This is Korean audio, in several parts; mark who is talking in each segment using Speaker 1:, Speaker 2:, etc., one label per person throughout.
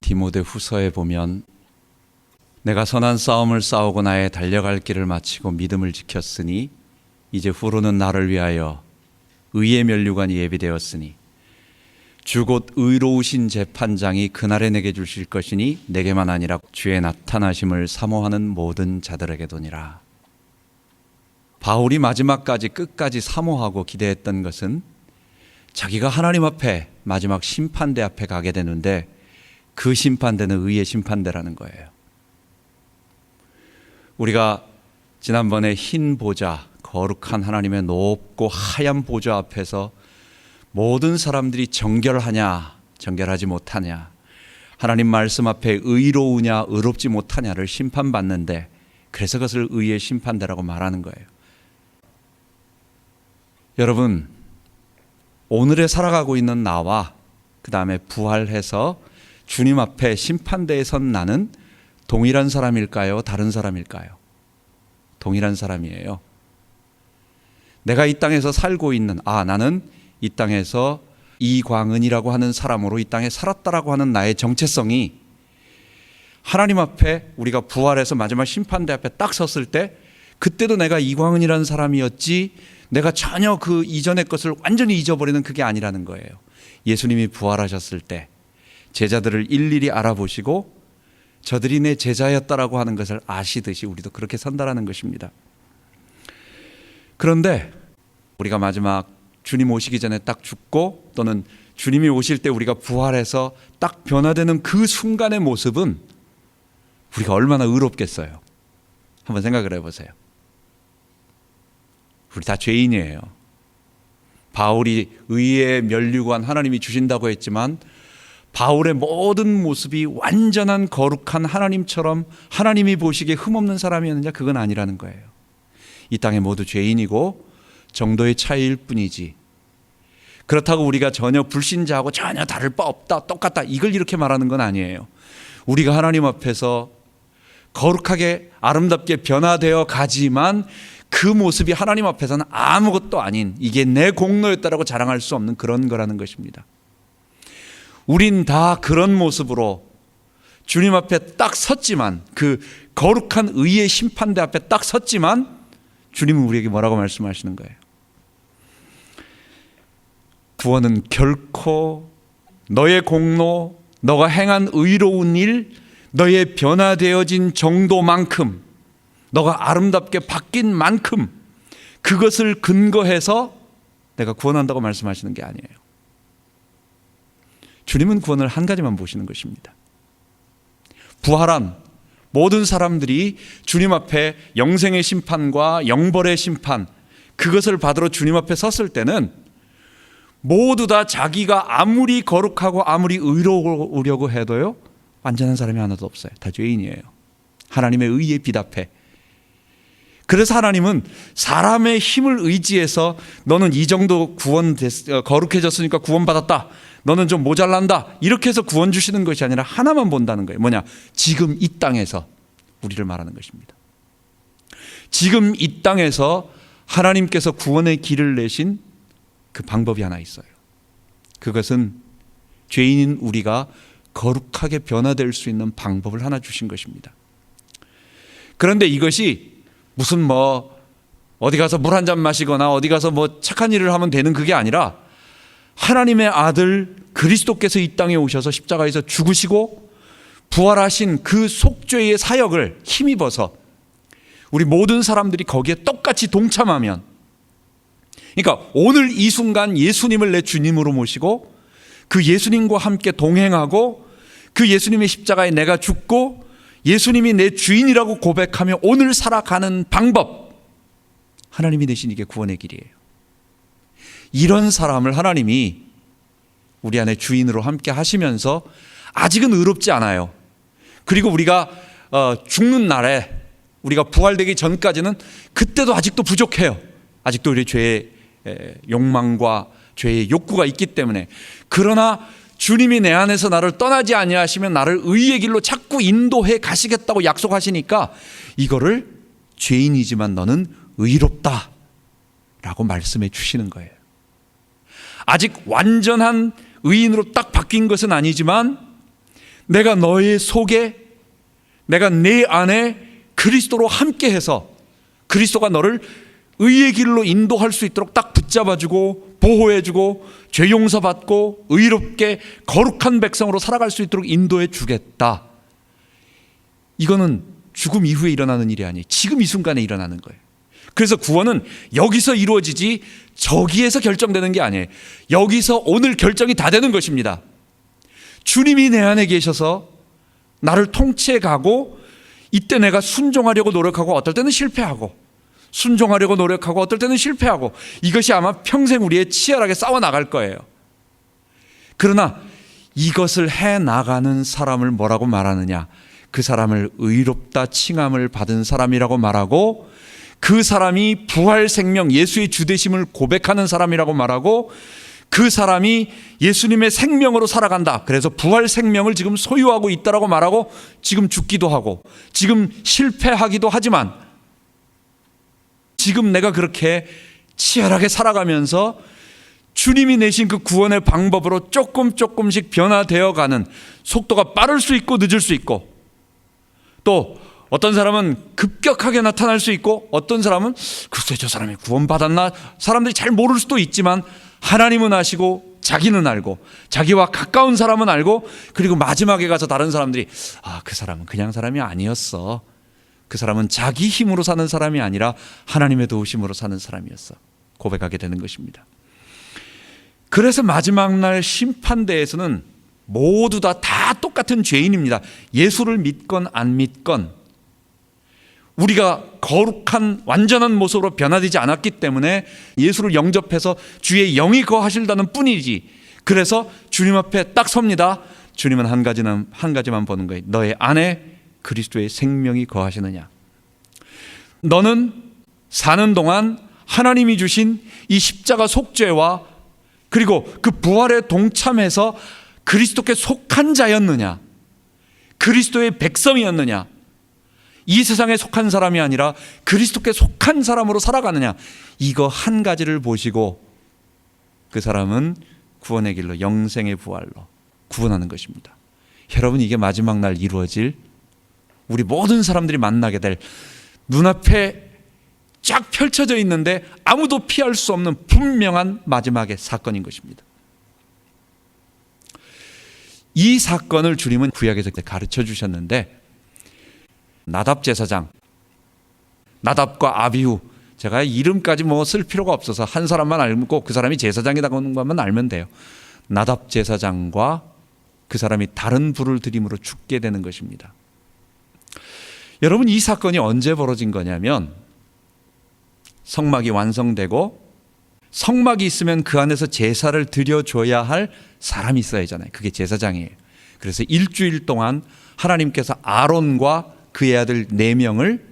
Speaker 1: 디모데후서에 보면 내가 선한 싸움을 싸우고 나의 달려갈 길을 마치고 믿음을 지켰으니 이제 후로는 나를 위하여 의의 면류관이 예비되었으니 주 곧 의로우신 재판장이 그날에 내게 주실 것이니 내게만 아니라 주의 나타나심을 사모하는 모든 자들에게도니라. 바울이 마지막까지 끝까지 사모하고 기대했던 것은 자기가 하나님 앞에 마지막 심판대 앞에 가게 되는데 그 심판대는 의의 심판대라는 거예요. 우리가 지난번에 흰 보좌, 거룩한 하나님의 높고 하얀 보좌 앞에서 모든 사람들이 정결하냐 정결하지 못하냐, 하나님 말씀 앞에 의로우냐 의롭지 못하냐를 심판받는데, 그래서 그것을 의의 심판대라고 말하는 거예요. 여러분, 오늘에 살아가고 있는 나와 그 다음에 부활해서 주님 앞에 심판대에 선 나는 동일한 사람일까요? 다른 사람일까요? 동일한 사람이에요. 내가 이 땅에서 살고 있는, 나는 이 땅에서 이광은이라고 하는 사람으로 이 땅에 살았다라고 하는 나의 정체성이 하나님 앞에 우리가 부활해서 마지막 심판대 앞에 딱 섰을 때, 그때도 내가 이광은이라는 사람이었지 내가 전혀 그 이전의 것을 완전히 잊어버리는 그게 아니라는 거예요. 예수님이 부활하셨을 때 제자들을 일일이 알아보시고 저들이 내 제자였다라고 하는 것을 아시듯이 우리도 그렇게 산다라는 것입니다. 그런데 우리가 마지막 주님 오시기 전에 딱 죽고, 또는 주님이 오실 때 우리가 부활해서 딱 변화되는 그 순간의 모습은 우리가 얼마나 의롭겠어요. 한번 생각을 해보세요. 우리 다 죄인이에요. 바울이 의의 면류관 하나님이 주신다고 했지만 바울의 모든 모습이 완전한 거룩한 하나님처럼 하나님이 보시기에 흠없는 사람이었느냐? 그건 아니라는 거예요. 이 땅에 모두 죄인이고 정도의 차이일 뿐이지, 그렇다고 우리가 전혀 불신자하고 전혀 다를 바 없다, 똑같다, 이걸 이렇게 말하는 건 아니에요. 우리가 하나님 앞에서 거룩하게 아름답게 변화되어 가지만 그 모습이 하나님 앞에서는 아무것도 아닌, 이게 내 공로였다라고 자랑할 수 없는 그런 거라는 것입니다. 우린 다 그런 모습으로 주님 앞에 딱 섰지만, 그 거룩한 의의 심판대 앞에 딱 섰지만 주님은 우리에게 뭐라고 말씀하시는 거예요? 구원은 결코 너의 공로, 너가 행한 의로운 일, 너의 변화되어진 정도만큼, 너가 아름답게 바뀐 만큼 그것을 근거해서 내가 구원한다고 말씀하시는 게 아니에요. 주님은 구원을 한 가지만 보시는 것입니다. 부활한 모든 사람들이 주님 앞에 영생의 심판과 영벌의 심판, 그것을 받으러 주님 앞에 섰을 때는 모두 다 자기가 아무리 거룩하고 아무리 의로우려고 해도요, 완전한 사람이 하나도 없어요. 다 죄인이에요. 하나님의 의의 빛 앞에. 그래서 하나님은 사람의 힘을 의지해서 너는 이 정도 거룩해졌으니까 구원받았다, 너는 좀 모자란다, 이렇게 해서 구원 주시는 것이 아니라 하나만 본다는 거예요. 뭐냐? 지금 이 땅에서 우리를 말하는 것입니다. 지금 이 땅에서 하나님께서 구원의 길을 내신 그 방법이 하나 있어요. 그것은 죄인인 우리가 거룩하게 변화될 수 있는 방법을 하나 주신 것입니다. 그런데 이것이 무슨 어디 가서 물 한 잔 마시거나 어디 가서 착한 일을 하면 되는 그게 아니라, 하나님의 아들 그리스도께서 이 땅에 오셔서 십자가에서 죽으시고 부활하신 그 속죄의 사역을 힘입어서 우리 모든 사람들이 거기에 똑같이 동참하면, 그러니까 오늘 이 순간 예수님을 내 주님으로 모시고 그 예수님과 함께 동행하고 그 예수님의 십자가에 내가 죽고 예수님이 내 주인이라고 고백하며 오늘 살아가는 방법, 하나님이 내신 이게 구원의 길이에요. 이런 사람을 하나님이 우리 안에 주인으로 함께 하시면서 아직은 의롭지 않아요. 그리고 우리가 죽는 날에, 우리가 부활되기 전까지는 그때도 아직도 부족해요. 아직도 우리 죄의 욕망과 죄의 욕구가 있기 때문에. 그러나 주님이 내 안에서 나를 떠나지 아니하시면 나를 의의 길로 자꾸 인도해 가시겠다고 약속하시니까 이거를 죄인이지만 너는 의롭다 라고 말씀해 주시는 거예요. 아직 완전한 의인으로 딱 바뀐 것은 아니지만 내가 너의 속에, 내가 내 안에 그리스도로 함께해서 그리스도가 너를 의의 길로 인도할 수 있도록 딱 붙잡아주고 보호해주고 죄 용서받고 의롭게 거룩한 백성으로 살아갈 수 있도록 인도해 주겠다. 이거는 죽음 이후에 일어나는 일이 아니에요. 지금 이 순간에 일어나는 거예요. 그래서 구원은 여기서 이루어지지 저기에서 결정되는 게 아니에요. 여기서 오늘 결정이 다 되는 것입니다. 주님이 내 안에 계셔서 나를 통치해 가고, 이때 내가 순종하려고 노력하고 어떨 때는 실패하고, 순종하려고 노력하고 어떨 때는 실패하고, 이것이 아마 평생 우리의 치열하게 싸워 나갈 거예요. 그러나 이것을 해 나가는 사람을 뭐라고 말하느냐? 그 사람을 의롭다 칭함을 받은 사람이라고 말하고, 그 사람이 부활 생명 예수의 주되심을 고백하는 사람이라고 말하고, 그 사람이 예수님의 생명으로 살아간다. 그래서 부활 생명을 지금 소유하고 있다라고 말하고, 지금 죽기도 하고 지금 실패하기도 하지만 지금 내가 그렇게 치열하게 살아가면서 주님이 내신 그 구원의 방법으로 조금씩 변화되어 가는, 속도가 빠를 수 있고 늦을 수 있고, 또 어떤 사람은 급격하게 나타날 수 있고, 어떤 사람은 글쎄 저 사람이 구원받았나, 사람들이 잘 모를 수도 있지만 하나님은 아시고 자기는 알고 자기와 가까운 사람은 알고, 그리고 마지막에 가서 다른 사람들이 그 사람은 그냥 사람이 아니었어, 그 사람은 자기 힘으로 사는 사람이 아니라 하나님의 도우심으로 사는 사람이었어, 고백하게 되는 것입니다. 그래서 마지막 날 심판대에서는 모두 다 똑같은 죄인입니다. 예수를 믿건 안 믿건 우리가 거룩한 완전한 모습으로 변화되지 않았기 때문에 예수를 영접해서 주의 영이 거하실다는 뿐이지. 그래서 주님 앞에 딱 섭니다. 주님은 한 가지만 보는 거예요. 너의 안에 그리스도의 생명이 거하시느냐. 너는 사는 동안 하나님이 주신 이 십자가 속죄와 그리고 그 부활에 동참해서 그리스도께 속한 자였느냐, 그리스도의 백성이었느냐, 이 세상에 속한 사람이 아니라 그리스도께 속한 사람으로 살아가느냐, 이거 한 가지를 보시고 그 사람은 구원의 길로, 영생의 부활로 구원하는 것입니다. 여러분, 이게 마지막 날 이루어질, 우리 모든 사람들이 만나게 될, 눈앞에 쫙 펼쳐져 있는데 아무도 피할 수 없는 분명한 마지막의 사건인 것입니다. 이 사건을 주님은 구약에서 가르쳐 주셨는데, 나답 제사장, 나답과 아비후, 제가 이름까지 쓸 필요가 없어서 한 사람만 알고 그 사람이 제사장이라는 것만 알면 돼요. 나답 제사장과 그 사람이 다른 불을 들임으로 죽게 되는 것입니다. 여러분, 이 사건이 언제 벌어진 거냐면, 성막이 완성되고 성막이 있으면 그 안에서 제사를 드려줘야 할 사람이 있어야 하잖아요. 그게 제사장이에요. 그래서 일주일 동안 하나님께서 아론과 그의 아들 4명을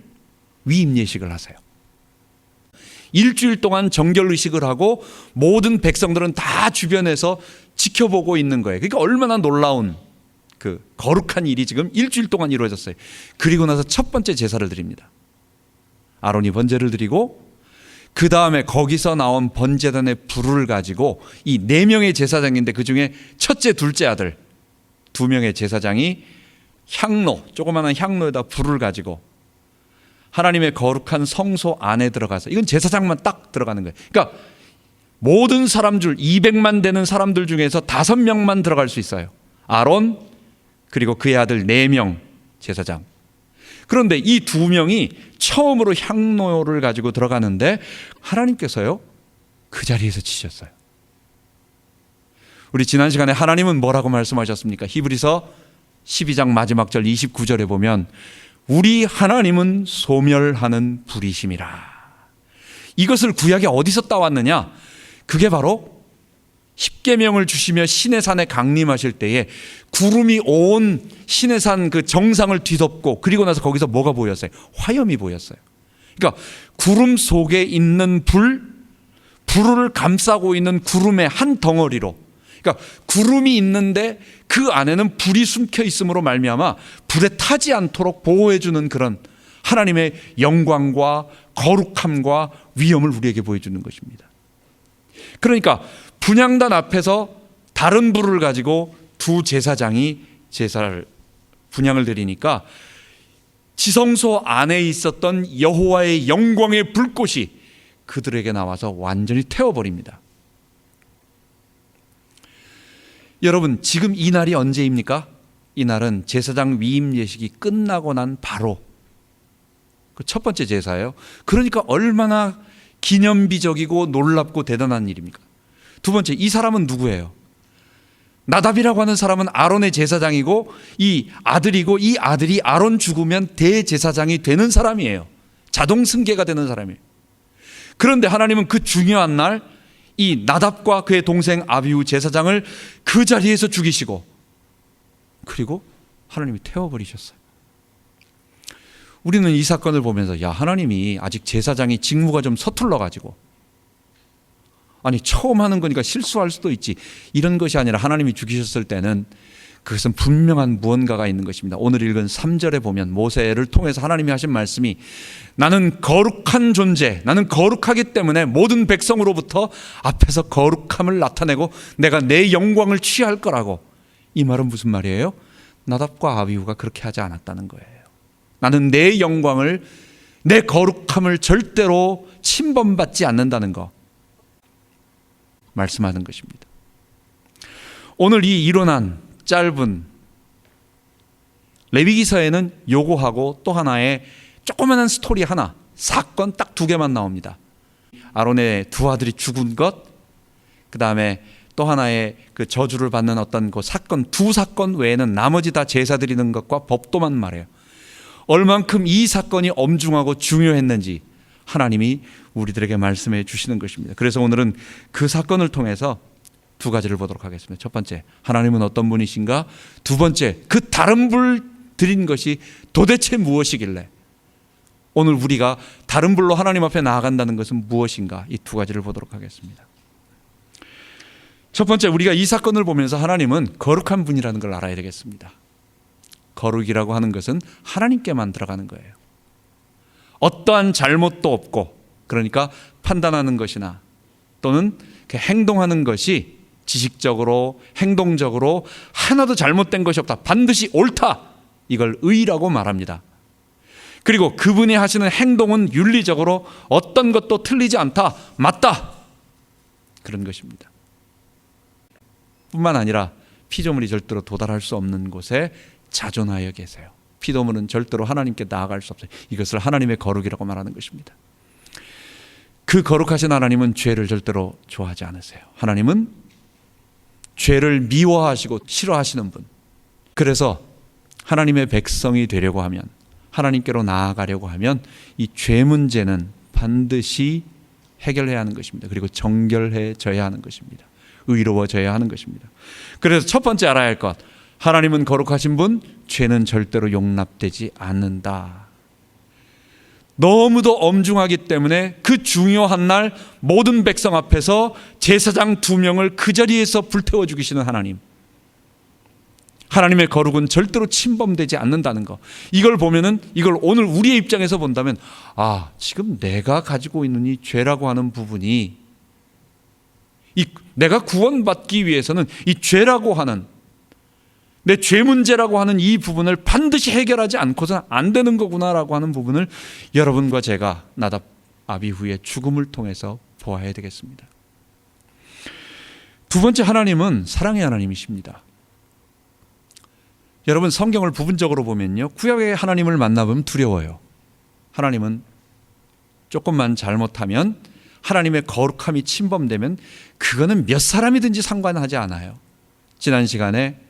Speaker 1: 위임 예식을 하세요. 일주일 동안 정결 의식을 하고 모든 백성들은 다 주변에서 지켜보고 있는 거예요. 그러니까 얼마나 놀라운 그 거룩한 일이 지금 일주일 동안 이루어졌어요. 그리고 나서 첫 번째 제사를 드립니다. 아론이 번제를 드리고, 그 다음에 거기서 나온 번제단의 불을 가지고 이 4명의 제사장인데 그 중에 첫째, 둘째 아들 2명의 제사장이 향로, 조그마한 향로에다 불을 가지고 하나님의 거룩한 성소 안에 들어가서, 이건 제사장만 딱 들어가는 거예요. 그러니까 모든 사람 줄 200만 되는 사람들 중에서 5명만 들어갈 수 있어요. 아론 그리고 그의 아들 4명 제사장. 그런데 이 2명이 처음으로 향로를 가지고 들어가는데 하나님께서요 그 자리에서 치셨어요. 우리 지난 시간에 하나님은 뭐라고 말씀하셨습니까? 히브리서 12장 마지막 절 29절에 보면 우리 하나님은 소멸하는 불이심이라. 이것을 구약에 어디서 따왔느냐? 그게 바로 십계명을 주시며 시내산에 강림하실 때에 구름이 온 시내산 그 정상을 뒤덮고, 그리고 나서 거기서 뭐가 보였어요? 화염이 보였어요. 그러니까 구름 속에 있는 불을 감싸고 있는 구름의 한 덩어리로, 그러니까 구름이 있는데 그 안에는 불이 숨겨 있음으로 말미암아 불에 타지 않도록 보호해주는 그런 하나님의 영광과 거룩함과 위엄을 우리에게 보여주는 것입니다. 그러니까 분향단 앞에서 다른 불을 가지고 2 제사장이 제사를 분향을 드리니까 지성소 안에 있었던 여호와의 영광의 불꽃이 그들에게 나와서 완전히 태워버립니다. 여러분, 지금 이 날이 언제입니까? 이 날은 제사장 위임 예식이 끝나고 난 바로 그 첫 번째 제사예요. 그러니까 얼마나 기념비적이고 놀랍고 대단한 일입니까? 두 번째, 이 사람은 누구예요? 나답이라고 하는 사람은 아론의 제사장이고 이 아들이고, 이 아들이 아론 죽으면 대제사장이 되는 사람이에요. 자동 승계가 되는 사람이에요. 그런데 하나님은 그 중요한 날 이 나답과 그의 동생 아비후 제사장을 그 자리에서 죽이시고, 그리고 하나님이 태워버리셨어요. 우리는 이 사건을 보면서 하나님이 아직 제사장이 직무가 좀 서툴러가지고, 아니 처음 하는 거니까 실수할 수도 있지, 이런 것이 아니라 하나님이 죽이셨을 때는 그것은 분명한 무언가가 있는 것입니다. 오늘 읽은 3절에 보면 모세를 통해서 하나님이 하신 말씀이, 나는 거룩한 존재, 나는 거룩하기 때문에 모든 백성으로부터 앞에서 거룩함을 나타내고 내가 내 영광을 취할 거라고. 이 말은 무슨 말이에요? 나답과 아비후가 그렇게 하지 않았다는 거예요. 나는 내 영광을, 내 거룩함을 절대로 침범받지 않는다는 거 말씀하는 것입니다. 오늘 이 일어난 짧은 레위기서에는 요거하고 또 하나의 조그마한 스토리 하나, 사건 딱 2개만 나옵니다. 아론의 2 아들이 죽은 것, 그 다음에 또 하나의 그 저주를 받는 어떤 그 사건, 2 사건 외에는 나머지 다 제사 드리는 것과 법도만 말해요. 얼만큼 이 사건이 엄중하고 중요했는지 하나님이 우리들에게 말씀해 주시는 것입니다. 그래서 오늘은 그 사건을 통해서 2 가지를 보도록 하겠습니다. 첫 번째, 하나님은 어떤 분이신가? 두 번째, 그 다른 불 드린 것이 도대체 무엇이길래 오늘 우리가 다른 불로 하나님 앞에 나아간다는 것은 무엇인가? 이 2 가지를 보도록 하겠습니다. 첫 번째, 우리가 이 사건을 보면서 하나님은 거룩한 분이라는 걸 알아야 되겠습니다. 거룩이라고 하는 것은 하나님께만 들어가는 거예요. 어떠한 잘못도 없고, 그러니까 판단하는 것이나 또는 행동하는 것이 지식적으로, 행동적으로 하나도 잘못된 것이 없다, 반드시 옳다, 이걸 의라고 말합니다. 그리고 그분이 하시는 행동은 윤리적으로 어떤 것도 틀리지 않다, 맞다, 그런 것입니다. 뿐만 아니라 피조물이 절대로 도달할 수 없는 곳에 자존하여 계세요. 피조물은 절대로 하나님께 나아갈 수 없어요. 이것을 하나님의 거룩이라고 말하는 것입니다. 그 거룩하신 하나님은 죄를 절대로 좋아하지 않으세요. 하나님은 죄를 미워하시고 싫어하시는 분. 그래서 하나님의 백성이 되려고 하면, 하나님께로 나아가려고 하면 이 죄 문제는 반드시 해결해야 하는 것입니다. 그리고 정결해져야 하는 것입니다. 의로워져야 하는 것입니다. 그래서 첫 번째 알아야 할 것, 하나님은 거룩하신 분, 죄는 절대로 용납되지 않는다. 너무도 엄중하기 때문에 그 중요한 날 모든 백성 앞에서 제사장 2명을 그 자리에서 불태워 죽이시는 하나님, 하나님의 거룩은 절대로 침범되지 않는다는 것, 이걸 보면은, 이걸 오늘 우리의 입장에서 본다면, 지금 내가 가지고 있는 이 죄라고 하는 부분이, 내가 구원받기 위해서는 이 죄라고 하는, 내 죄 문제라고 하는 이 부분을 반드시 해결하지 않고서는 안 되는 거구나라고 하는 부분을 여러분과 제가 나답 아비후의 죽음을 통해서 보아야 되겠습니다. 두 번째, 하나님은 사랑의 하나님이십니다. 여러분, 성경을 부분적으로 보면요, 구약의 하나님을 만나보면 두려워요. 하나님은 조금만 잘못하면, 하나님의 거룩함이 침범되면 그거는 몇 사람이든지 상관하지 않아요. 지난 시간에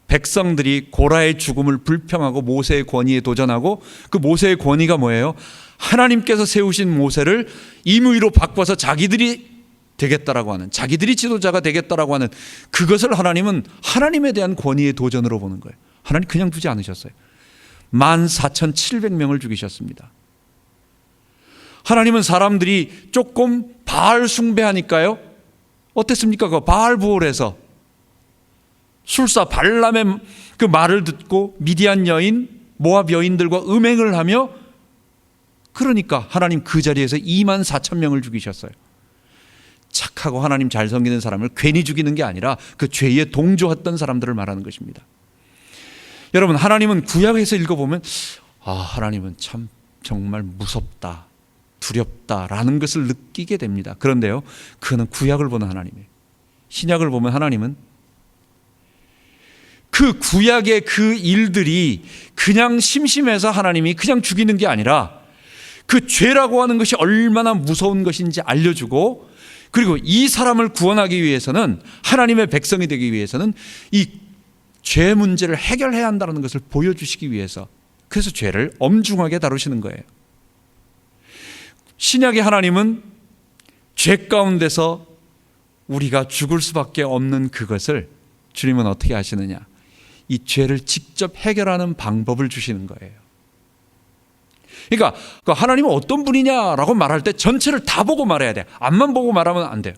Speaker 1: 백성들이 고라의 죽음을 불평하고 모세의 권위에 도전하고, 그 모세의 권위가 뭐예요? 하나님께서 세우신 모세를 임의로 바꿔서 자기들이 되겠다라고 하는, 자기들이 지도자가 되겠다라고 하는, 그것을 하나님은 하나님에 대한 권위의 도전으로 보는 거예요. 하나님 그냥 두지 않으셨어요. 14,700명을 죽이셨습니다. 하나님은 사람들이 조금 바알 숭배하니까요, 어땠습니까? 그 바알 부올에서 술사 발람의 그 말을 듣고 미디안 여인, 모압 여인들과 음행을 하며, 그러니까 하나님 그 자리에서 24,000명을 죽이셨어요. 착하고 하나님 잘 섬기는 사람을 괜히 죽이는 게 아니라 그 죄에 동조했던 사람들을 말하는 것입니다. 여러분, 하나님은 구약에서 읽어보면 하나님은 참 정말 무섭다, 두렵다라는 것을 느끼게 됩니다. 그런데요, 그는 구약을 보는 하나님이에요. 신약을 보면 하나님은 그 구약의 그 일들이 그냥 심심해서 하나님이 그냥 죽이는 게 아니라 그 죄라고 하는 것이 얼마나 무서운 것인지 알려주고, 그리고 이 사람을 구원하기 위해서는, 하나님의 백성이 되기 위해서는 이 죄 문제를 해결해야 한다는 것을 보여주시기 위해서, 그래서 죄를 엄중하게 다루시는 거예요. 신약의 하나님은 죄 가운데서 우리가 죽을 수밖에 없는 그것을 주님은 어떻게 하시느냐, 이 죄를 직접 해결하는 방법을 주시는 거예요. 그러니까 하나님은 어떤 분이냐라고 말할 때 전체를 다 보고 말해야 돼. 앞만 보고 말하면 안 돼요.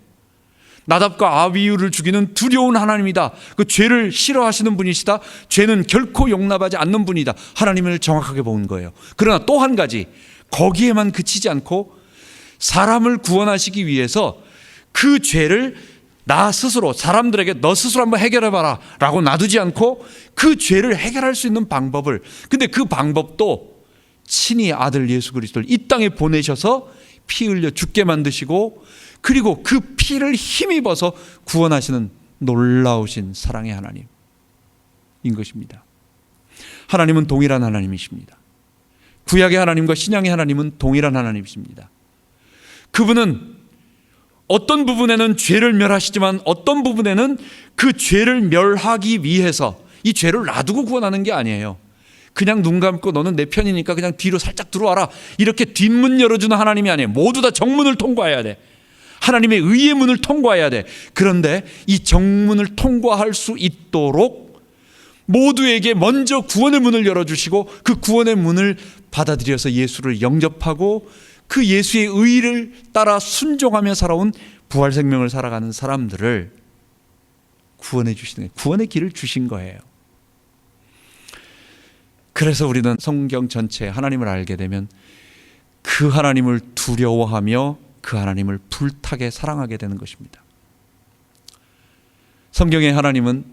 Speaker 1: 나답과 아비후를 죽이는 두려운 하나님이다, 그 죄를 싫어하시는 분이시다, 죄는 결코 용납하지 않는 분이다, 하나님을 정확하게 본 거예요. 그러나 또 한 가지, 거기에만 그치지 않고 사람을 구원하시기 위해서 그 죄를 나 스스로, 사람들에게 너 스스로 한번 해결해봐라 라고 놔두지 않고 그 죄를 해결할 수 있는 방법을, 근데 그 방법도 친히 아들 예수 그리스도를 이 땅에 보내셔서 피 흘려 죽게 만드시고, 그리고 그 피를 힘입어서 구원하시는 놀라우신 사랑의 하나님인 것입니다. 하나님은 동일한 하나님이십니다. 구약의 하나님과 신약의 하나님은 동일한 하나님이십니다. 그분은 어떤 부분에는 죄를 멸하시지만 어떤 부분에는 그 죄를 멸하기 위해서 이 죄를 놔두고 구원하는 게 아니에요. 그냥 눈 감고 너는 내 편이니까 그냥 뒤로 살짝 들어와라, 이렇게 뒷문 열어주는 하나님이 아니에요. 모두 다 정문을 통과해야 돼. 하나님의 의의 문을 통과해야 돼. 그런데 이 정문을 통과할 수 있도록 모두에게 먼저 구원의 문을 열어주시고, 그 구원의 문을 받아들여서 예수를 영접하고 그 예수의 의를 따라 순종하며 살아온 부활 생명을 살아가는 사람들을 구원해 주시는 거예요. 구원의 길을 주신 거예요. 그래서 우리는 성경 전체에 하나님을 알게 되면 그 하나님을 두려워하며 그 하나님을 불타게 사랑하게 되는 것입니다. 성경의 하나님은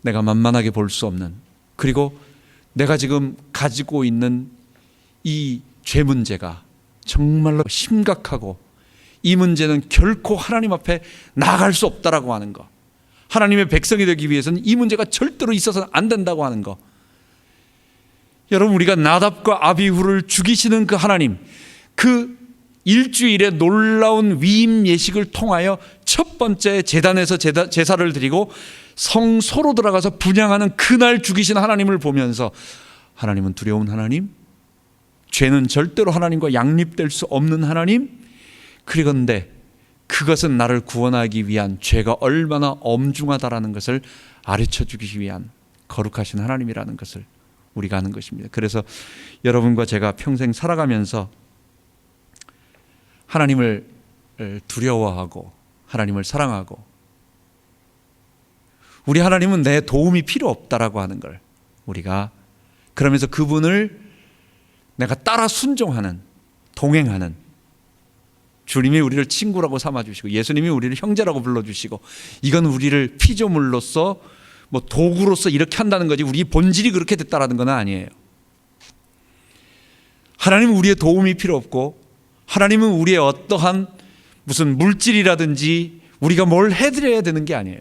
Speaker 1: 내가 만만하게 볼 수 없는, 그리고 내가 지금 가지고 있는 이 죄 문제가 정말로 심각하고 이 문제는 결코 하나님 앞에 나갈 수 없다라고 하는 것, 하나님의 백성이 되기 위해서는 이 문제가 절대로 있어서는 안 된다고 하는 것. 여러분, 우리가 나답과 아비후를 죽이시는 그 하나님, 그 일주일의 놀라운 위임 예식을 통하여 첫 번째 제단에서 제사를 드리고 성소로 들어가서 분향하는 그날 죽이신 하나님을 보면서, 하나님은 두려운 하나님, 죄는 절대로 하나님과 양립될 수 없는 하나님, 그런데 그것은 나를 구원하기 위한 죄가 얼마나 엄중하다라는 것을 가르쳐 주기 위한 거룩하신 하나님이라는 것을 우리가 아는 것입니다. 그래서 여러분과 제가 평생 살아가면서 하나님을 두려워하고 하나님을 사랑하고, 우리 하나님은 내 도움이 필요 없다라고 하는 걸 우리가, 그러면서 그분을 내가 따라 순종하는, 동행하는, 주님이 우리를 친구라고 삼아주시고 예수님이 우리를 형제라고 불러주시고, 이건 우리를 피조물로서 도구로서 이렇게 한다는 거지 우리 본질이 그렇게 됐다라는 건 아니에요. 하나님은 우리의 도움이 필요 없고, 하나님은 우리의 어떠한 무슨 물질이라든지 우리가 뭘 해드려야 되는 게 아니에요.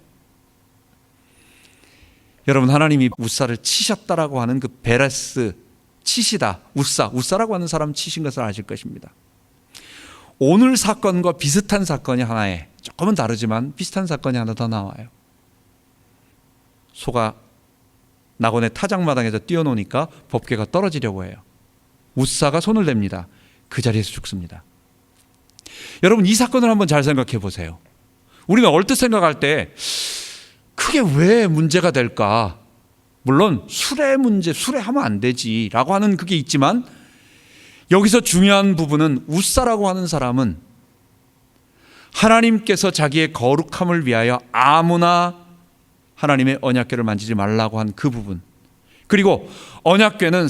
Speaker 1: 여러분, 하나님이 우사를 치셨다라고 하는 그 베레스, 치시다, 우사라고 하는 사람 치신 것을 아실 것입니다. 오늘 사건과 비슷한 사건이 하나에, 조금은 다르지만 비슷한 사건이 하나 더 나와요. 소가 낙원의 타작마당에서 뛰어노니까 법궤가 떨어지려고 해요. 우사가 손을 댑니다. 그 자리에서 죽습니다. 여러분, 이 사건을 한번 잘 생각해 보세요. 우리는 얼뜻 생각할 때 그게 왜 문제가 될까? 물론 술의 문제, 술에 하면 안 되지 라고 하는 그게 있지만, 여기서 중요한 부분은 우사라고 하는 사람은 하나님께서 자기의 거룩함을 위하여 아무나 하나님의 언약궤를 만지지 말라고 한 그 부분, 그리고 언약궤는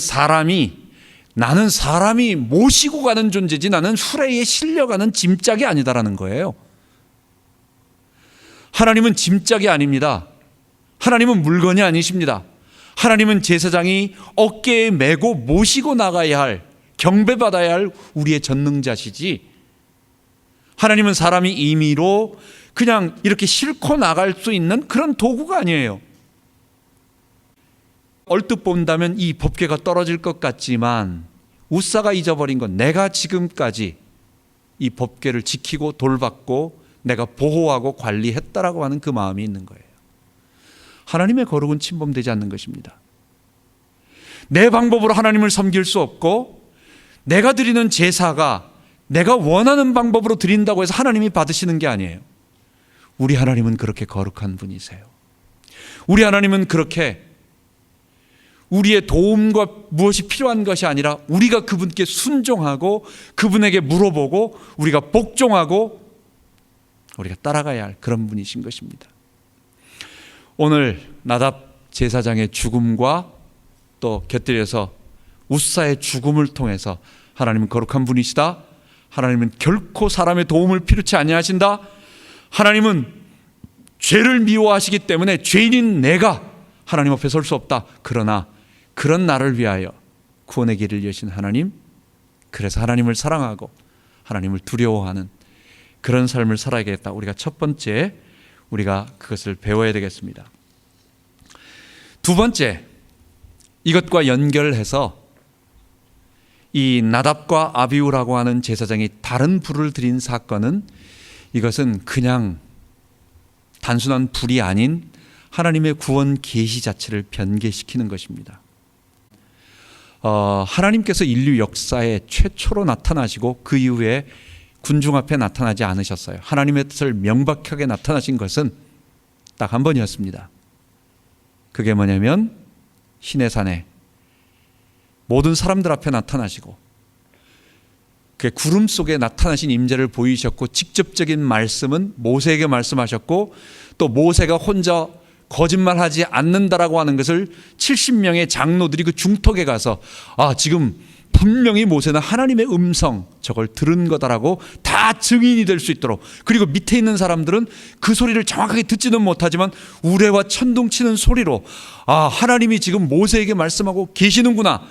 Speaker 1: 나는 사람이 모시고 가는 존재지 나는 수레에 실려가는 짐짝이 아니다라는 거예요. 하나님은 짐짝이 아닙니다. 하나님은 물건이 아니십니다. 하나님은 제사장이 어깨에 메고 모시고 나가야 할, 경배받아야 할 우리의 전능자시지, 하나님은 사람이 임의로 그냥 이렇게 싣고 나갈 수 있는 그런 도구가 아니에요. 얼뜻 본다면 이 법궤가 떨어질 것 같지만 웃사가 잊어버린 건 내가 지금까지 이 법궤를 지키고 돌봤고 내가 보호하고 관리했다라고 하는 그 마음이 있는 거예요. 하나님의 거룩은 침범되지 않는 것입니다. 내 방법으로 하나님을 섬길 수 없고, 내가 드리는 제사가 내가 원하는 방법으로 드린다고 해서 하나님이 받으시는 게 아니에요. 우리 하나님은 그렇게 거룩한 분이세요. 우리 하나님은 그렇게 우리의 도움과 무엇이 필요한 것이 아니라 우리가 그분께 순종하고 그분에게 물어보고 우리가 복종하고 우리가 따라가야 할 그런 분이신 것입니다. 오늘 나답 제사장의 죽음과 또 곁들여서 웃사의 죽음을 통해서 하나님은 거룩한 분이시다, 하나님은 결코 사람의 도움을 필요치 아니하신다, 하나님은 죄를 미워하시기 때문에 죄인인 내가 하나님 앞에 설 수 없다, 그러나 그런 나를 위하여 구원의 길을 여신 하나님, 그래서 하나님을 사랑하고 하나님을 두려워하는 그런 삶을 살아야겠다. 우리가 첫 번째 우리가 그것을 배워야 되겠습니다. 두 번째, 이것과 연결해서 이 나답과 아비후라고 하는 제사장이 다른 불을 드린 사건은, 이것은 그냥 단순한 불이 아닌 하나님의 구원 계시 자체를 변개시키는 것입니다. 하나님께서 인류 역사에 최초로 나타나시고 그 이후에 군중 앞에 나타나지 않으셨어요. 하나님의 뜻을 명백하게 나타나신 것은 딱 한 번이었습니다. 그게 뭐냐면 시내산에 모든 사람들 앞에 나타나시고 그 구름 속에 나타나신 임재를 보이셨고, 직접적인 말씀은 모세에게 말씀하셨고, 또 모세가 혼자 거짓말하지 않는다라고 하는 것을 70명의 장로들이 그 중턱에 가서 지금 분명히 모세는 하나님의 음성 저걸 들은 거다라고 다 증인이 될 수 있도록, 그리고 밑에 있는 사람들은 그 소리를 정확하게 듣지는 못하지만 우레와 천둥치는 소리로 하나님이 지금 모세에게 말씀하고 계시는구나.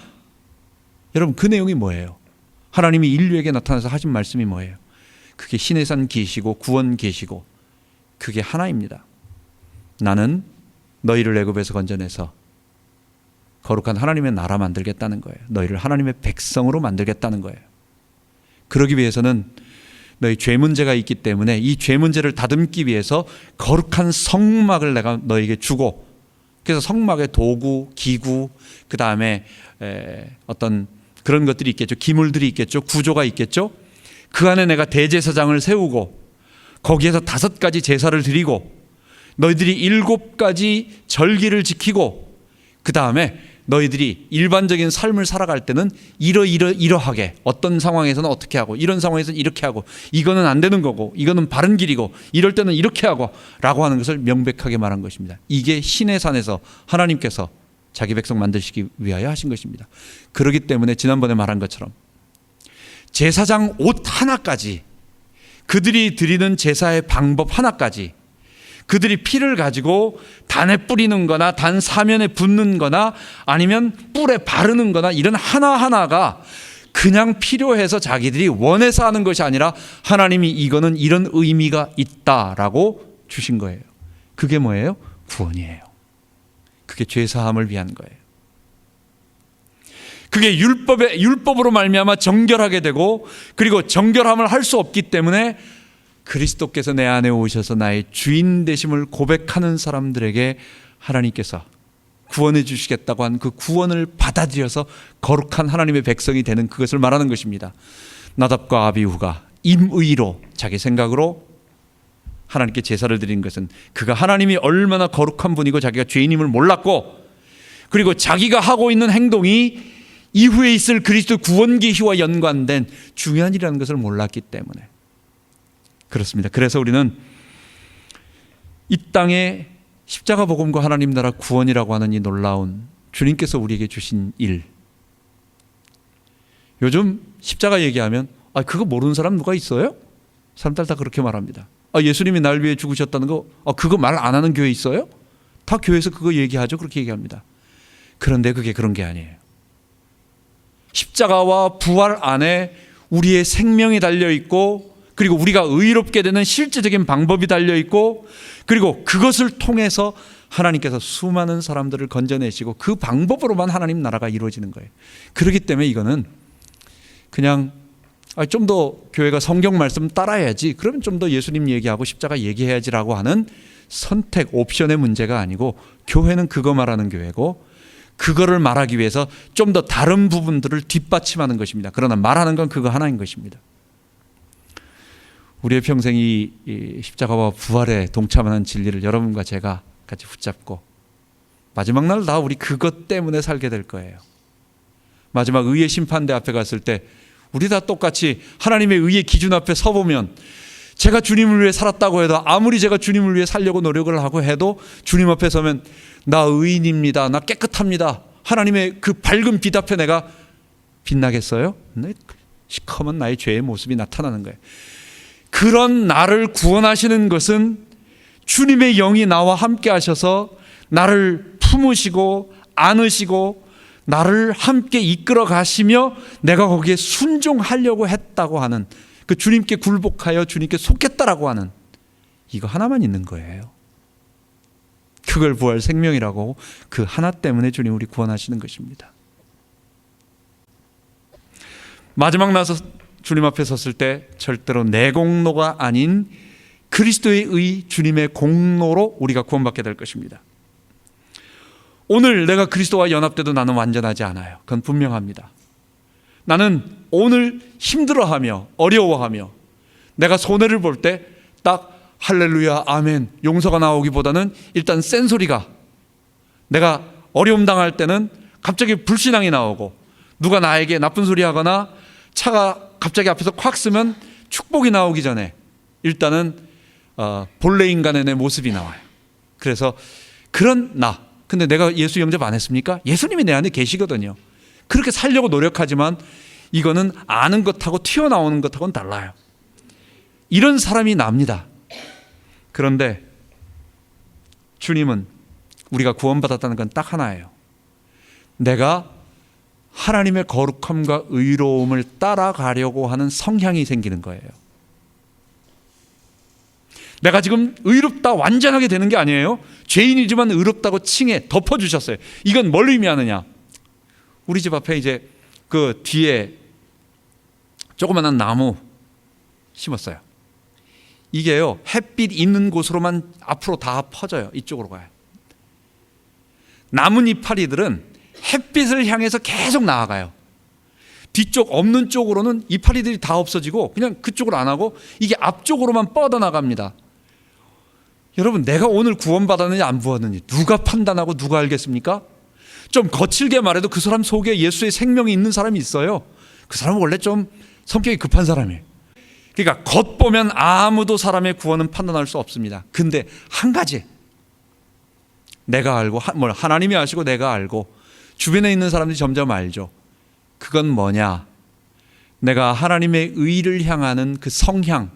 Speaker 1: 여러분, 그 내용이 뭐예요? 하나님이 인류에게 나타나서 하신 말씀이 뭐예요? 그게 시내산 계시고 구원 계시고 그게 하나입니다. 나는 너희를 애굽에서 건져내서 거룩한 하나님의 나라 만들겠다는 거예요. 너희를 하나님의 백성으로 만들겠다는 거예요. 그러기 위해서는 너희 죄 문제가 있기 때문에 이 죄 문제를 다듬기 위해서 거룩한 성막을 내가 너희에게 주고, 그래서 성막의 도구, 기구, 그 다음에 어떤 그런 것들이 있겠죠. 기물들이 있겠죠. 구조가 있겠죠. 그 안에 내가 대제사장을 세우고 거기에서 5가지 제사를 드리고 너희들이 7가지 절기를 지키고, 그 다음에 너희들이 일반적인 삶을 살아갈 때는 이러하게, 어떤 상황에서는 어떻게 하고, 이런 상황에서는 이렇게 하고, 이거는 안 되는 거고, 이거는 바른 길이고, 이럴 때는 이렇게 하고 라고 하는 것을 명백하게 말한 것입니다. 이게 시내산에서 하나님께서 자기 백성 만드시기 위하여 하신 것입니다. 그렇기 때문에 지난번에 말한 것처럼 제사장 옷 하나까지, 그들이 드리는 제사의 방법 하나까지, 그들이 피를 가지고 단에 뿌리는 거나 단 사면에 붓는 거나 아니면 뿔에 바르는 거나 이런 하나하나가 그냥 필요해서 자기들이 원해서 하는 것이 아니라 하나님이 이거는 이런 의미가 있다라고 주신 거예요. 그게 뭐예요? 구원이에요. 그게 죄사함을 위한 거예요. 그게 율법으로 말미암아 정결하게 되고, 그리고 정결함을 할 수 없기 때문에 그리스도께서 내 안에 오셔서 나의 주인 되심을 고백하는 사람들에게 하나님께서 구원해 주시겠다고 한 그 구원을 받아들여서 거룩한 하나님의 백성이 되는 그것을 말하는 것입니다. 나답과 아비후가 임의로 자기 생각으로 하나님께 제사를 드린 것은 그가 하나님이 얼마나 거룩한 분이고 자기가 죄인임을 몰랐고, 그리고 자기가 하고 있는 행동이 이후에 있을 그리스도 구원 계시와 연관된 중요한 일이라는 것을 몰랐기 때문에 그렇습니다. 그래서 우리는 이 땅에 십자가 복음과 하나님 나라 구원이라고 하는 이 놀라운 주님께서 우리에게 주신 일, 요즘 십자가 얘기하면 그거 모르는 사람 누가 있어요? 사람들 다 그렇게 말합니다. 예수님이 날 위해 죽으셨다는 거 그거 말 안 하는 교회 있어요? 다 교회에서 그거 얘기하죠. 그렇게 얘기합니다. 그런데 그게 그런 게 아니에요. 십자가와 부활 안에 우리의 생명이 달려있고, 그리고 우리가 의롭게 되는 실제적인 방법이 달려있고, 그리고 그것을 통해서 하나님께서 수많은 사람들을 건져내시고 그 방법으로만 하나님 나라가 이루어지는 거예요. 그렇기 때문에 이거는 그냥 좀 더 교회가 성경 말씀 따라야지, 그러면 좀 더 예수님 얘기하고 십자가 얘기해야지라고 하는 선택, 옵션의 문제가 아니고, 교회는 그거 말하는 교회고, 그거를 말하기 위해서 좀 더 다른 부분들을 뒷받침하는 것입니다. 그러나 말하는 건 그거 하나인 것입니다. 우리의 평생이 이 십자가와 부활에 동참하는 진리를 여러분과 제가 같이 붙잡고 마지막 날 다 우리 그것 때문에 살게 될 거예요. 마지막 의의 심판대 앞에 갔을 때 우리 다 똑같이 하나님의 의의 기준 앞에 서보면, 제가 주님을 위해 살았다고 해도, 아무리 제가 주님을 위해 살려고 노력을 하고 해도 주님 앞에 서면 나 의인입니다, 나 깨끗합니다, 하나님의 그 밝은 빛 앞에 내가 빛나겠어요? 네, 시커먼 나의 죄의 모습이 나타나는 거예요. 그런 나를 구원하시는 것은 주님의 영이 나와 함께 하셔서 나를 품으시고 안으시고 나를 함께 이끌어 가시며 내가 거기에 순종하려고 했다고 하는, 그 주님께 굴복하여 주님께 속겠다라고 하는, 이거 하나만 있는 거예요. 그걸 부활 생명이라고, 그 하나 때문에 주님 우리 구원하시는 것입니다. 마지막 나서 주님 앞에 섰을 때 절대로 내 공로가 아닌 그리스도의 의, 주님의 공로로 우리가 구원받게 될 것입니다. 오늘 내가 그리스도와 연합돼도 나는 완전하지 않아요. 그건 분명합니다. 나는 오늘 힘들어하며 어려워하며 내가 손해를 볼 때 딱 할렐루야 아멘 용서가 나오기보다는 일단 센 소리가, 내가 어려움 당할 때는 갑자기 불신앙이 나오고, 누가 나에게 나쁜 소리 하거나 차가 갑자기 앞에서 콱 쓰면 축복이 나오기 전에 일단은 본래 인간의 내 모습이 나와요. 그래서 그런 나, 근데 내가 예수 영접 안 했습니까? 예수님이 내 안에 계시거든요. 그렇게 살려고 노력하지만 이거는 아는 것하고 튀어나오는 것하고는 달라요. 이런 사람이 납니다. 그런데 주님은 우리가 구원받았다는 건 딱 하나예요. 내가 하나님의 거룩함과 의로움을 따라가려고 하는 성향이 생기는 거예요. 내가 지금 의롭다 완전하게 되는 게 아니에요. 죄인이지만 의롭다고 칭해 덮어주셨어요. 이건 뭘 의미하느냐? 우리 집 앞에 이제 그 뒤에 조그마한 나무 심었어요. 이게요, 햇빛 있는 곳으로만 앞으로 다 퍼져요. 이쪽으로 가요. 나뭇이파리들은 햇빛을 향해서 계속 나아가요. 뒤쪽 없는 쪽으로는 이파리들이 다 없어지고 그냥 그쪽으로 안 하고 이게 앞쪽으로만 뻗어나갑니다. 여러분, 내가 오늘 구원받았느냐 안 받았느냐 누가 판단하고 누가 알겠습니까? 좀 거칠게 말해도 그 사람 속에 예수의 생명이 있는 사람이 있어요. 그 사람은 원래 좀 성격이 급한 사람이에요. 그러니까 겉보면 아무도 사람의 구원은 판단할 수 없습니다. 근데 한 가지, 내가 알고 하나님이 아시고 내가 알고 주변에 있는 사람들이 점점 알죠. 그건 뭐냐? 내가 하나님의 의를 향하는 그 성향,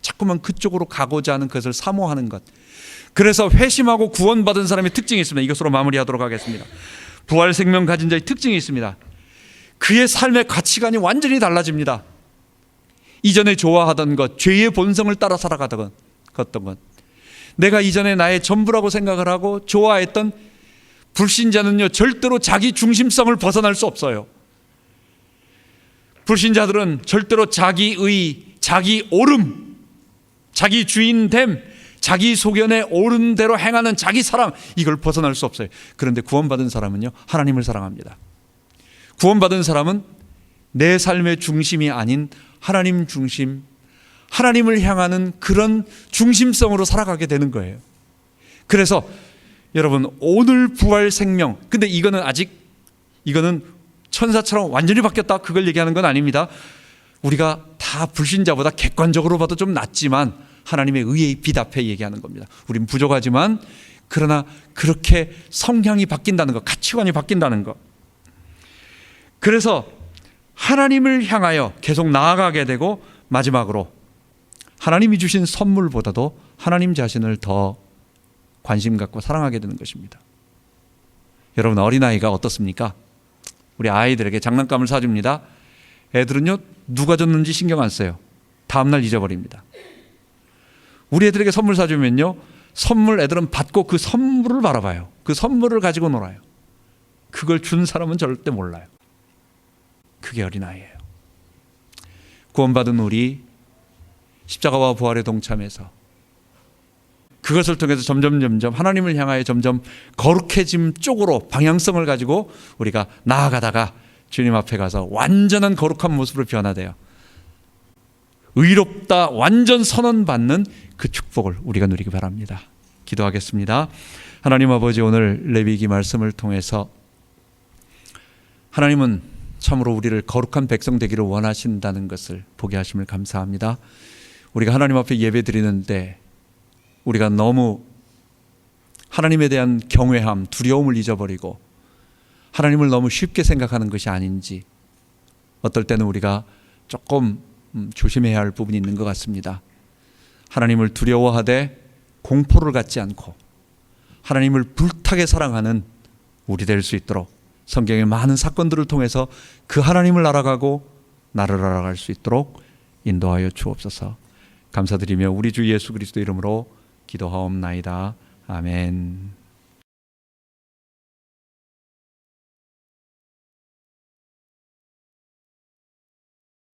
Speaker 1: 자꾸만 그쪽으로 가고자 하는 것을 사모하는 것. 그래서 회심하고 구원받은 사람의 특징이 있습니다. 이것으로 마무리하도록 하겠습니다. 부활 생명 가진 자의 특징이 있습니다. 그의 삶의 가치관이 완전히 달라집니다. 이전에 좋아하던 것, 죄의 본성을 따라 살아가던 것, 내가 이전에 나의 전부라고 생각을 하고 좋아했던, 불신자는요 절대로 자기 중심성을 벗어날 수 없어요. 불신자들은 절대로 자기의, 자기 옳음, 자기 주인됨, 자기 소견에 옳은 대로 행하는 자기 사랑, 이걸 벗어날 수 없어요. 그런데 구원받은 사람은요 하나님을 사랑합니다. 구원받은 사람은 내 삶의 중심이 아닌 하나님 중심, 하나님을 향하는 그런 중심성으로 살아가게 되는 거예요. 그래서 여러분, 오늘 부활 생명, 근데 이거는 천사처럼 완전히 바뀌었다, 그걸 얘기하는 건 아닙니다. 우리가 다 불신자보다 객관적으로 봐도 좀 낫지만 하나님의 의의 빛 앞에 얘기하는 겁니다. 우린 부족하지만 그러나 그렇게 성향이 바뀐다는 것, 가치관이 바뀐다는 것. 그래서 하나님을 향하여 계속 나아가게 되고, 마지막으로 하나님이 주신 선물보다도 하나님 자신을 더 관심 갖고 사랑하게 되는 것입니다. 여러분, 어린아이가 어떻습니까? 우리 아이들에게 장난감을 사줍니다. 애들은요, 누가 줬는지 신경 안 써요. 다음날 잊어버립니다. 우리 애들에게 선물 사주면요, 선물 애들은 받고 그 선물을 바라봐요. 그 선물을 가지고 놀아요. 그걸 준 사람은 절대 몰라요. 그게 어린아이예요. 구원받은 우리, 십자가와 부활에 동참해서 그것을 통해서 점점 하나님을 향하여 점점 거룩해짐 쪽으로 방향성을 가지고 우리가 나아가다가 주님 앞에 가서 완전한 거룩한 모습으로 변화돼요. 의롭다 완전 선언받는 그 축복을 우리가 누리기 바랍니다. 기도하겠습니다. 하나님 아버지, 오늘 레위기 말씀을 통해서 하나님은 참으로 우리를 거룩한 백성 되기를 원하신다는 것을 보게 하심을 감사합니다. 우리가 하나님 앞에 예배 드리는데 우리가 너무 하나님에 대한 경외함, 두려움을 잊어버리고 하나님을 너무 쉽게 생각하는 것이 아닌지, 어떨 때는 우리가 조금 조심해야 할 부분이 있는 것 같습니다. 하나님을 두려워하되 공포를 갖지 않고 하나님을 불타게 사랑하는 우리 될 수 있도록 성경의 많은 사건들을 통해서 그 하나님을 알아가고 나를 알아갈 수 있도록 인도하여 주옵소서. 감사드리며 우리 주 예수 그리스도 이름으로 기도하옵나이다. 아멘.